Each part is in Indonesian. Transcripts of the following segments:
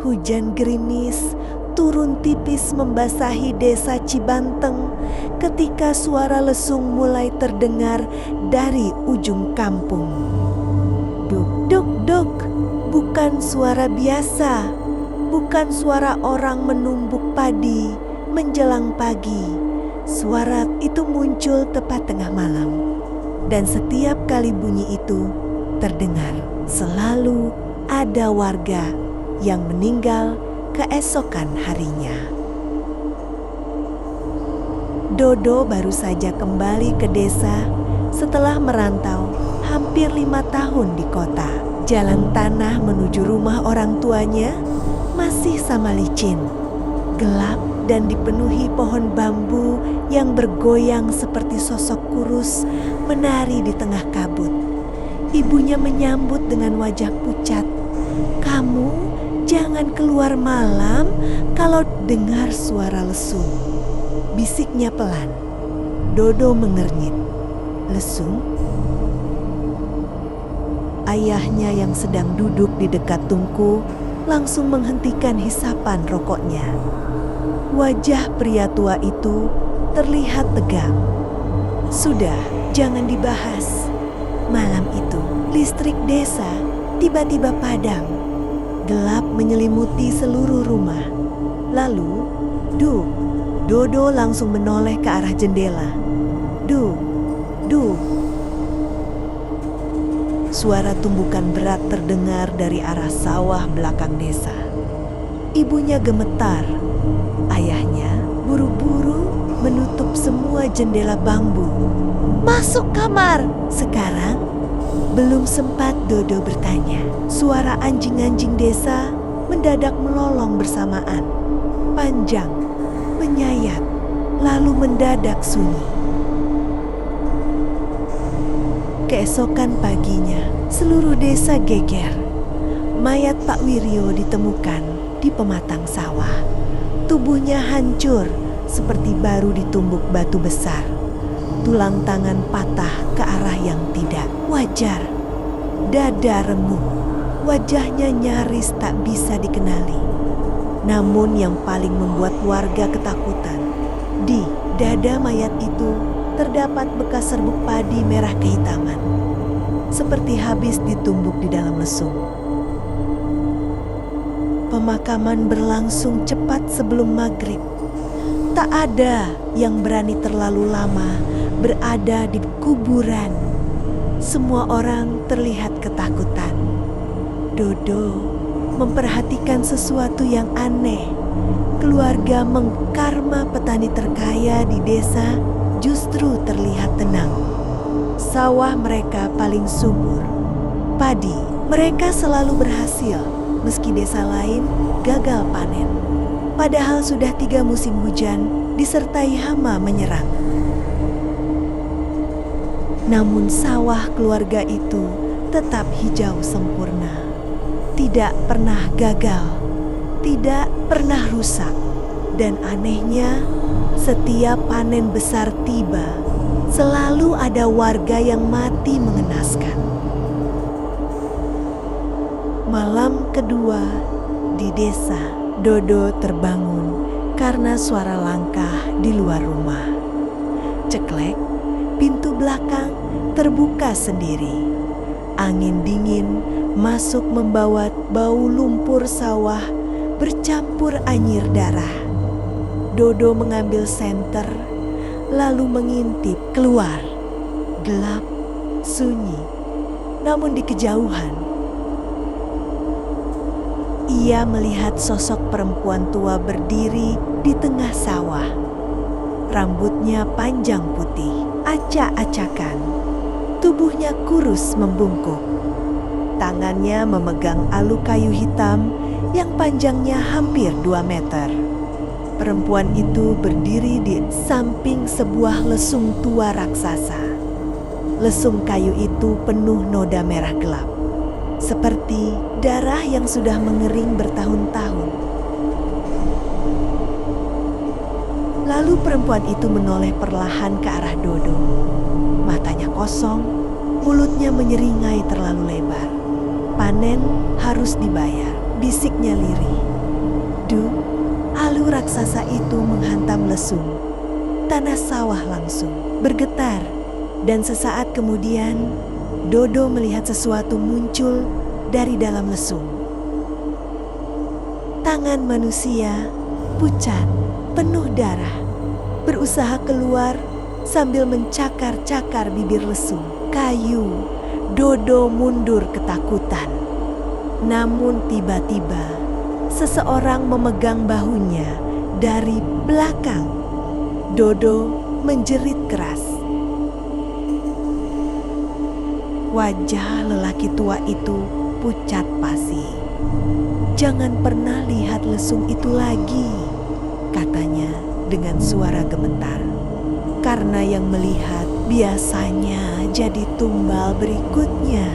Hujan gerimis turun tipis membasahi desa Cibanteng ketika suara lesung mulai terdengar dari ujung kampung. Duk duk duk, bukan suara biasa, bukan suara orang menumbuk padi menjelang pagi. Suara itu muncul tepat tengah malam, dan setiap kali bunyi itu terdengar, selalu ada warga yang meninggal keesokan harinya. Dodo baru saja kembali ke desa setelah merantau hampir 5 tahun di kota. Jalan tanah menuju rumah orang tuanya masih sama licin, gelap dan dipenuhi pohon bambu yang bergoyang seperti sosok kurus menari di tengah kabut. Ibunya menyambut dengan wajah pucat. "Kamu jangan keluar malam kalau dengar suara lesung," bisiknya pelan. Dodo mengernyit. "Lesung?" Ayahnya yang sedang duduk di dekat tungku langsung menghentikan hisapan rokoknya. Wajah pria tua itu terlihat tegang. "Sudah, jangan dibahas. Malam itu listrik desa tiba-tiba padam. Gelap menyelimuti seluruh rumah. Lalu, duk." Dodo langsung menoleh ke arah jendela. "Duk, duk." Suara tumbukan berat terdengar dari arah sawah belakang desa. Ibunya gemetar. Ayahnya buru-buru menutup semua jendela bambu. "Masuk kamar!" Sekarang belum sempat Dodo bertanya. Suara anjing-anjing desa mendadak melolong bersamaan. Panjang, menyayat, lalu mendadak sunyi. Keesokan paginya, seluruh desa geger. Mayat Pak Wiryo ditemukan di pematang sawah. Tubuhnya hancur seperti baru ditumbuk batu besar. Tulang tangan patah ke arah yang tidak wajar. Dada remuk, wajahnya nyaris tak bisa dikenali. Namun yang paling membuat warga ketakutan, di dada mayat itu terdapat bekas serbuk padi merah kehitaman, seperti habis ditumbuk di dalam lesung. Pemakaman berlangsung cepat sebelum maghrib. Tak ada yang berani terlalu lama berada di kuburan. Semua orang terlihat ketakutan. Dodo memperhatikan sesuatu yang aneh. Keluarga mengkarma petani terkaya di desa justru terlihat tenang. Sawah mereka paling subur. Padi mereka selalu berhasil, meski desa lain gagal panen. Padahal sudah 3 musim hujan disertai hama menyerang. Namun sawah keluarga itu tetap hijau sempurna. Tidak pernah gagal, tidak pernah rusak. Dan anehnya, setiap panen besar tiba, selalu ada warga yang mati mengenaskan. Malam kedua di desa, Dodo terbangun karena suara langkah di luar rumah. Ceklek, pintu belakang terbuka sendiri. Angin dingin masuk membawa bau lumpur sawah bercampur anyir darah. Dodo mengambil senter, lalu mengintip keluar. Gelap, sunyi, namun di kejauhan ia melihat sosok perempuan tua berdiri di tengah sawah. Rambutnya panjang putih, acak-acakan. Tubuhnya kurus membungkuk. Tangannya memegang alu kayu hitam yang panjangnya hampir 2 meter. Perempuan itu berdiri di samping sebuah lesung tua raksasa. Lesung kayu itu penuh noda merah gelap, seperti darah yang sudah mengering bertahun-tahun. Lalu perempuan itu menoleh perlahan ke arah Dodo. Matanya kosong, mulutnya menyeringai terlalu lebar. Panen harus dibayar. bisiknya lirih. Duk, alu raksasa itu menghantam lesung. Tanah sawah langsung bergetar, dan sesaat kemudian Dodo melihat sesuatu muncul dari dalam lesung. Tangan manusia pucat, penuh darah, berusaha keluar sambil mencakar-cakar bibir lesung. Kayu, Dodo mundur ketakutan. Namun tiba-tiba seseorang memegang bahunya dari belakang. Dodo menjerit keras. Wajah lelaki tua itu pucat pasi. "Jangan pernah lihat lesung itu lagi," katanya dengan suara gemetar. "Karena yang melihat biasanya jadi tumbal berikutnya."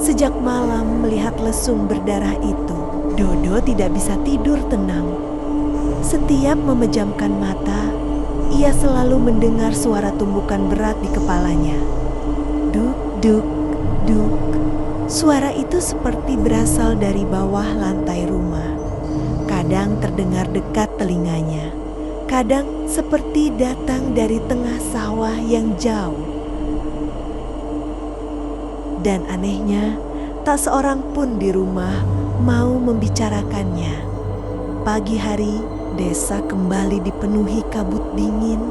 Sejak malam melihat lesung berdarah itu, Dodo tidak bisa tidur tenang. Setiap memejamkan mata, ia selalu mendengar suara tumbukan berat di kepalanya. Duk, duk, duk. Suara itu seperti berasal dari bawah lantai rumah. Kadang terdengar dekat telinganya, kadang seperti datang dari tengah sawah yang jauh. Dan anehnya, tak seorang pun di rumah mau membicarakannya. Pagi hari, desa kembali dipenuhi kabut dingin.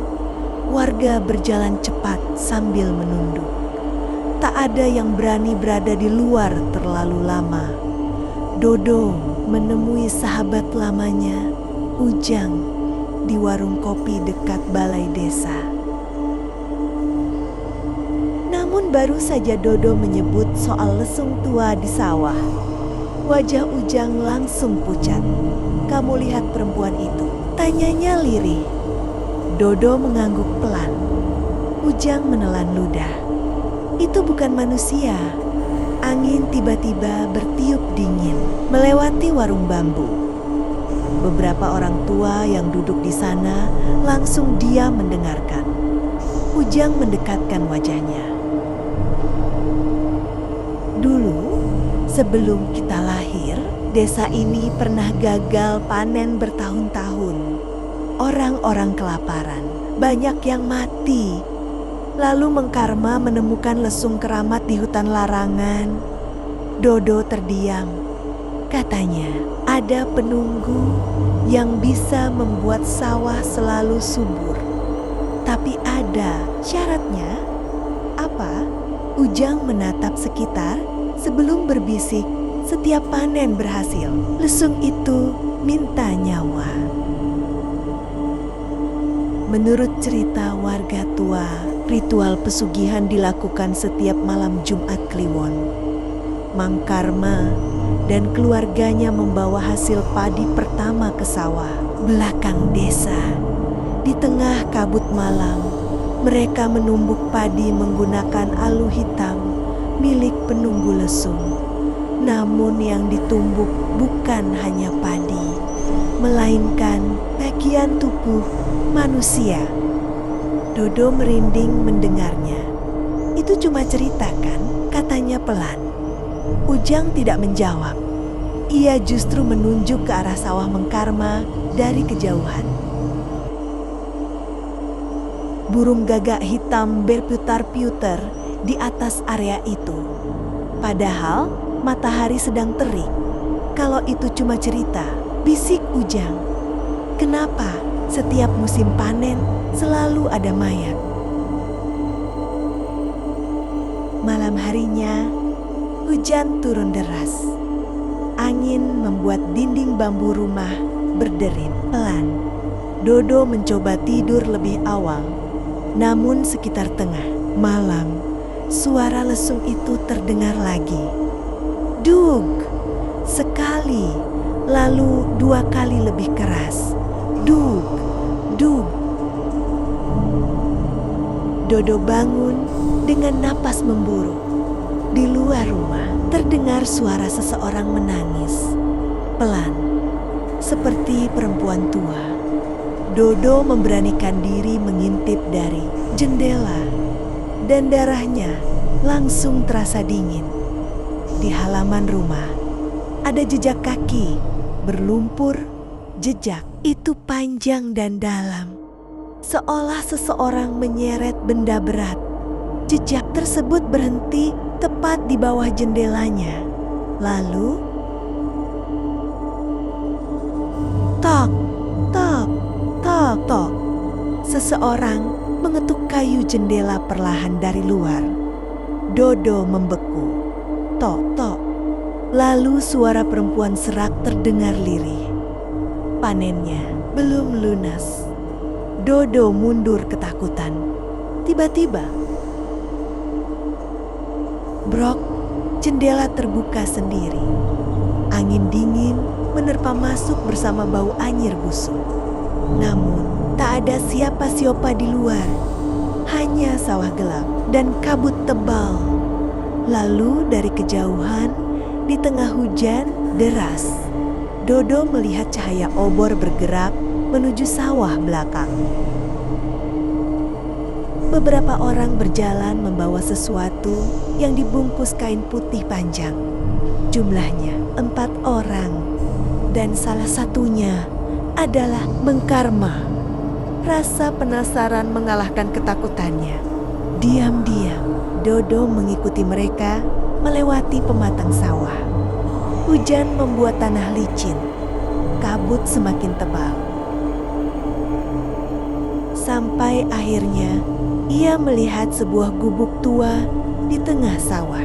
Warga berjalan cepat sambil menunduk. Tak ada yang berani berada di luar terlalu lama. Dodo menemui sahabat lamanya, Ujang, di warung kopi dekat balai desa. Namun baru saja Dodo menyebut soal lesung tua di sawah, wajah Ujang langsung pucat. "Kamu lihat perempuan itu?" tanyanya lirih. Dodo mengangguk pelan. Ujang menelan ludah. "Itu bukan manusia." Angin tiba-tiba bertiup dingin melewati warung bambu. Beberapa orang tua yang duduk di sana langsung diam mendengarkan. Ujang mendekatkan wajahnya. "Dulu, sebelum kita lahir, desa ini pernah gagal panen bertahun-tahun. Orang-orang kelaparan, banyak yang mati. Lalu Mengkarma menemukan lesung keramat di hutan larangan." Dodo terdiam. Katanya, ada penunggu yang bisa membuat sawah selalu subur. Tapi ada syaratnya. "Apa?" Ujang menatap sekitar sebelum berbisik. "Setiap panen berhasil, lesung itu minta nyawa." Menurut cerita warga tua, ritual pesugihan dilakukan setiap malam Jumat Kliwon. Mangkarma dan keluarganya membawa hasil padi pertama ke sawah belakang desa. Di tengah kabut malam, mereka menumbuk padi menggunakan alu hitam milik penunggu lesung. Namun yang ditumbuk bukan hanya padi, melainkan bagian tubuh manusia. Dodo merinding mendengarnya. "Itu cuma cerita kan?" katanya pelan. Ujang tidak menjawab. Ia justru menunjuk ke arah sawah Mengkarma dari kejauhan. Burung gagak hitam berputar-putar di atas area itu. Padahal matahari sedang terik. "Kalau itu cuma cerita," bisik Ujang. "Kenapa setiap musim panen selalu ada mayat?" Malam harinya, hujan turun deras. Angin membuat dinding bambu rumah berderit pelan. Dodo mencoba tidur lebih awal. Namun sekitar tengah malam, suara lesung itu terdengar lagi. Dug! Sekali, lalu 2 kali lebih keras. Dug! Dug! Dodo bangun dengan napas memburu. Di luar rumah terdengar suara seseorang menangis. Pelan, seperti perempuan tua. Dodo memberanikan diri mengintip dari jendela dan darahnya langsung terasa dingin. Di halaman rumah ada jejak kaki berlumpur. Jejak itu panjang dan dalam, seolah seseorang menyeret benda berat. Jejak tersebut berhenti tepat di bawah jendelanya. Lalu, tok, tok, tok, tok. Seseorang mengetuk kayu jendela perlahan dari luar. Dodo membeku. Tok, tok. Lalu suara perempuan serak terdengar lirih. Panennya belum lunas. Dodo mundur ketakutan. Tiba-tiba, brok, jendela terbuka sendiri. Angin dingin menerpa masuk bersama bau anyir busuk. Namun, tak ada siapa-siapa di luar. Hanya sawah gelap dan kabut tebal. Lalu dari kejauhan, di tengah hujan deras, Dodo melihat cahaya obor bergerak menuju sawah belakang. Beberapa orang berjalan membawa sesuatu yang dibungkus kain putih panjang. Jumlahnya 4 orang, dan salah satunya adalah Mengkarma. Rasa penasaran mengalahkan ketakutannya. Diam-diam, Dodo mengikuti mereka melewati pematang sawah. Hujan membuat tanah licin, kabut semakin tebal. Sampai akhirnya ia melihat sebuah gubuk tua di tengah sawah.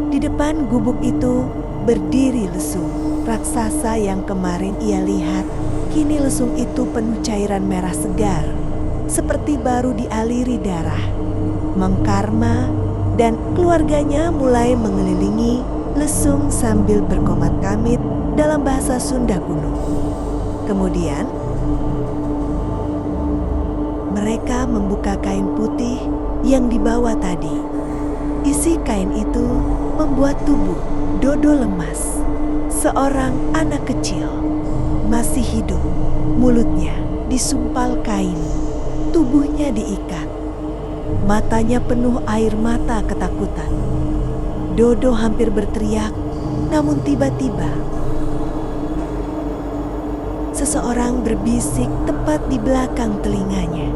Di depan gubuk itu berdiri lesung. Raksasa yang kemarin ia lihat, kini lesung itu penuh cairan merah segar, seperti baru dialiri darah. Mengkarma dan keluarganya mulai mengelilingi lesung sambil berkomat kamit dalam bahasa Sunda kuno. Kemudian, mereka membuka kain putih yang dibawa tadi. Isi kain itu membuat tubuh Dodo lemas. Seorang anak kecil masih hidup, mulutnya disumpal kain, tubuhnya diikat. Matanya penuh air mata ketakutan. Dodo hampir berteriak, namun tiba-tiba seseorang berbisik tepat di belakang telinganya.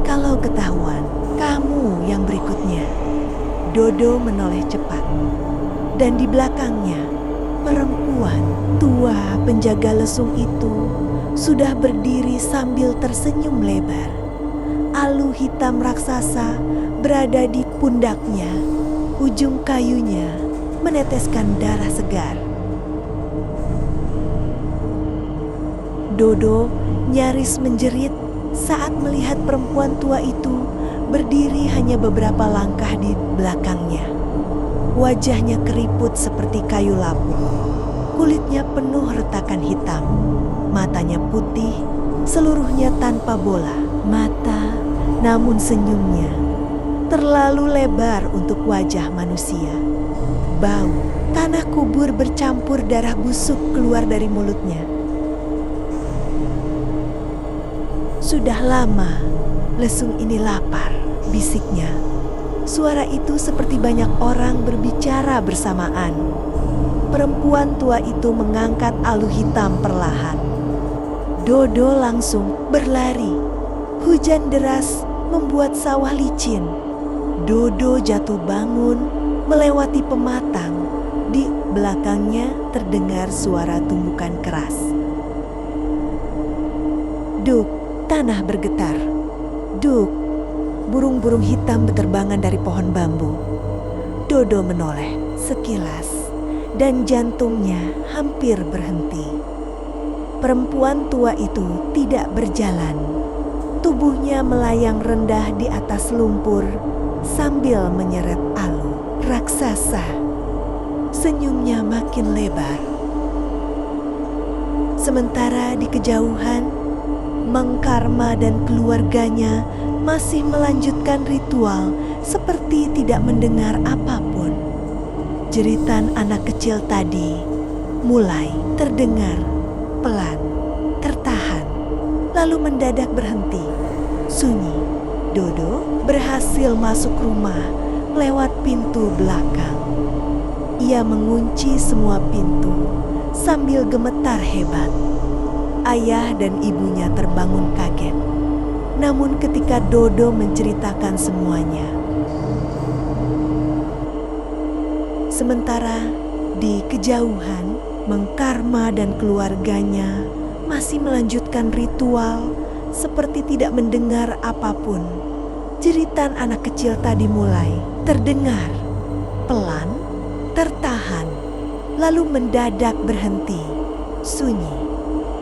"Kalau ketahuan, kamu yang berikutnya." Dodo menoleh cepat, dan di belakangnya perempuan tua penjaga lesung itu sudah berdiri sambil tersenyum lebar. Alu hitam raksasa berada di pundaknya. Ujung kayunya meneteskan darah segar. Dodo nyaris menjerit saat melihat perempuan tua itu berdiri hanya beberapa langkah di belakangnya. Wajahnya keriput seperti kayu lapuk. Kulitnya penuh retakan hitam. Matanya putih, seluruhnya tanpa bola mata, namun senyumnya terlalu lebar untuk wajah manusia. Bau tanah kubur bercampur darah busuk keluar dari mulutnya. "Sudah lama lesung ini lapar," bisiknya. Suara itu seperti banyak orang berbicara bersamaan. Perempuan tua itu mengangkat alu hitam perlahan. Dodo langsung berlari. Hujan deras membuat sawah licin. Dodo jatuh bangun melewati pematang. Di belakangnya terdengar suara tumbukan keras. Duk, tanah bergetar. Duk, burung-burung hitam berterbangan dari pohon bambu. Dodo menoleh sekilas, dan jantungnya hampir berhenti. Perempuan tua itu tidak berjalan. Tubuhnya melayang rendah di atas lumpur sambil menyeret alu. Raksasa, senyumnya makin lebar. Sementara di kejauhan, Mengkarma dan keluarganya masih melanjutkan ritual seperti tidak mendengar apapun. Jeritan anak kecil tadi mulai terdengar pelan, tertahan, lalu mendadak berhenti. Sunyi. Dodo berhasil masuk rumah lewat pintu belakang. Ia mengunci semua pintu sambil gemetar hebat. Ayah dan ibunya terbangun kaget. Namun ketika Dodo menceritakan semuanya, sementara di kejauhan, Mengkarma dan keluarganya masih melanjutkan ritual seperti tidak mendengar apapun. Jeritan anak kecil tadi mulai terdengar, pelan, tertahan, lalu mendadak berhenti, sunyi.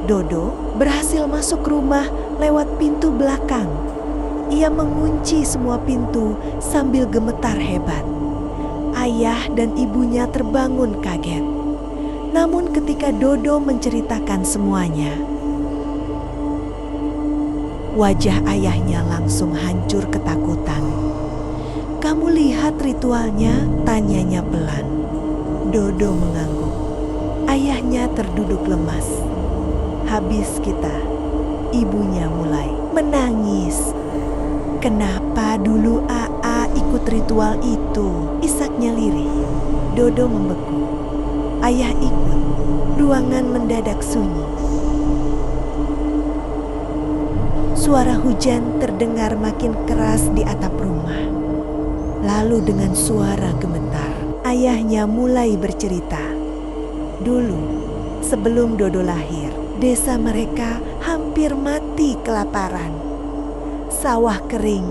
Dodo berhasil masuk rumah lewat pintu belakang. Ia mengunci semua pintu sambil gemetar hebat. Ayah dan ibunya terbangun kaget. Namun ketika Dodo menceritakan semuanya, wajah ayahnya langsung hancur ketakutan. "Kamu lihat ritualnya?" tanyanya pelan. Dodo mengangguk. Ayahnya terduduk lemas. "Habis kita." Ibunya mulai menangis. "Kenapa dulu Aa ikut ritual itu?" isaknya lirih. Dodo membeku. Ayah ikut. Ruangan mendadak sunyi. Suara hujan terdengar makin keras di atap rumah. Lalu dengan suara gemetar, ayahnya mulai bercerita. Dulu, sebelum Dodo lahir, desa mereka hampir mati kelaparan. Sawah kering,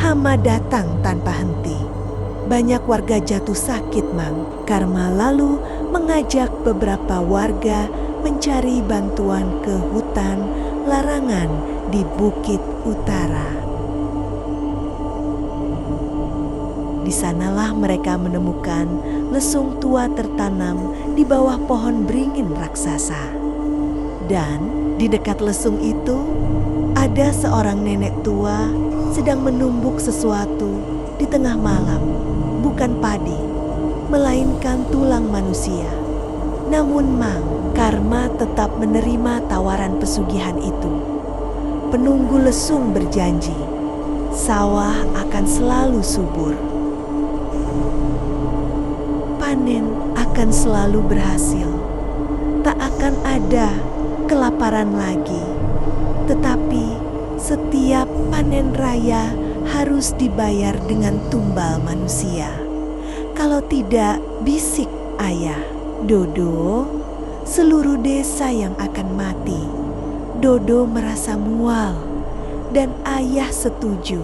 hama datang tanpa henti. Banyak warga jatuh sakit, Mang. Karma lalu mengajak beberapa warga mencari bantuan ke hutan larangan di Bukit Utara. Di sanalah mereka menemukan lesung tua tertanam di bawah pohon beringin raksasa. Dan di dekat lesung itu ada seorang nenek tua sedang menumbuk sesuatu di tengah malam. Bukan padi, melainkan tulang manusia. Namun Mang, Karma tetap menerima tawaran pesugihan itu. Penunggu lesung berjanji, sawah akan selalu subur. Panen akan selalu berhasil. Tak akan ada kelaparan lagi. Tetapi setiap panen raya harus dibayar dengan tumbal manusia. Kalau tidak, bisik ayah, Dodo, seluruh desa yang akan mati. Dodo merasa mual dan ayah setuju.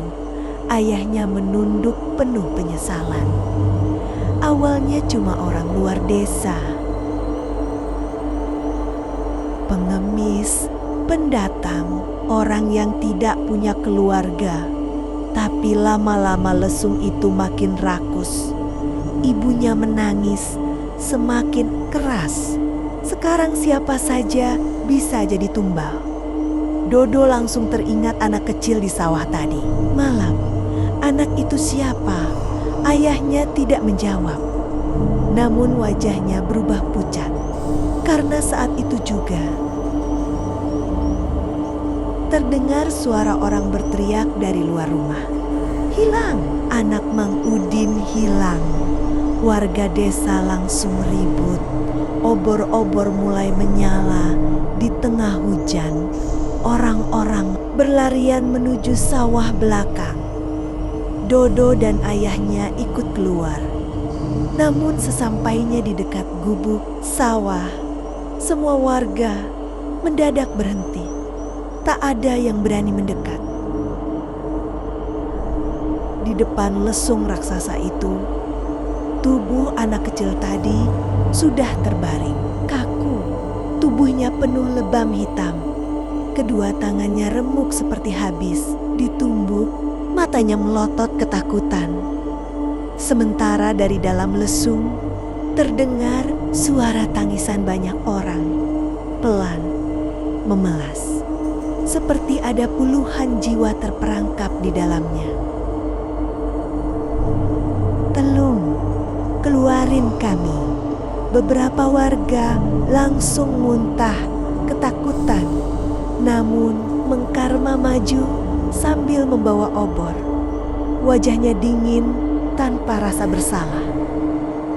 Ayahnya menunduk penuh penyesalan. Awalnya cuma orang luar desa, pengemis, pendatang, orang yang tidak punya keluarga. Tapi lama-lama lesung itu makin rakus. Ibunya menangis semakin keras. Sekarang siapa saja bisa jadi tumbal. Dodo langsung teringat anak kecil di sawah tadi. Malam, anak itu siapa? Ayahnya tidak menjawab. Namun wajahnya berubah pucat. Karena saat itu juga terdengar suara orang berteriak dari luar rumah. "Hilang! Anak Mang Udin hilang!" Warga desa langsung ribut. Obor-obor mulai menyala di tengah hujan. Orang-orang berlarian menuju sawah belakang. Dodo dan ayahnya ikut keluar. Namun sesampainya di dekat gubuk sawah, semua warga mendadak berhenti. Tak ada yang berani mendekat. Di depan lesung raksasa itu, tubuh anak kecil tadi sudah terbaring, kaku. Tubuhnya penuh lebam hitam. Kedua tangannya remuk seperti habis ditumbuk, matanya melotot ketakutan. Sementara dari dalam lesung terdengar suara tangisan banyak orang, pelan, memelas. Seperti ada puluhan jiwa terperangkap di dalamnya. "Telung, keluarin kami." Beberapa warga langsung muntah ketakutan. Namun Mengkarma maju sambil membawa obor. Wajahnya dingin tanpa rasa bersalah.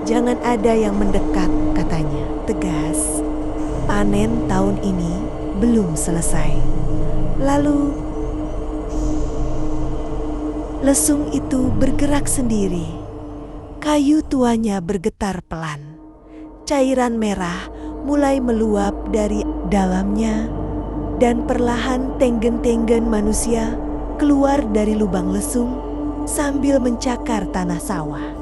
Jangan ada yang mendekat, katanya tegas. Panen tahun ini belum selesai. Lalu lesung itu bergerak sendiri. Kayu tuanya bergetar pelan. Cairan merah mulai meluap dari dalamnya, dan perlahan tenggen-tenggen manusia keluar dari lubang lesung sambil mencakar tanah sawah.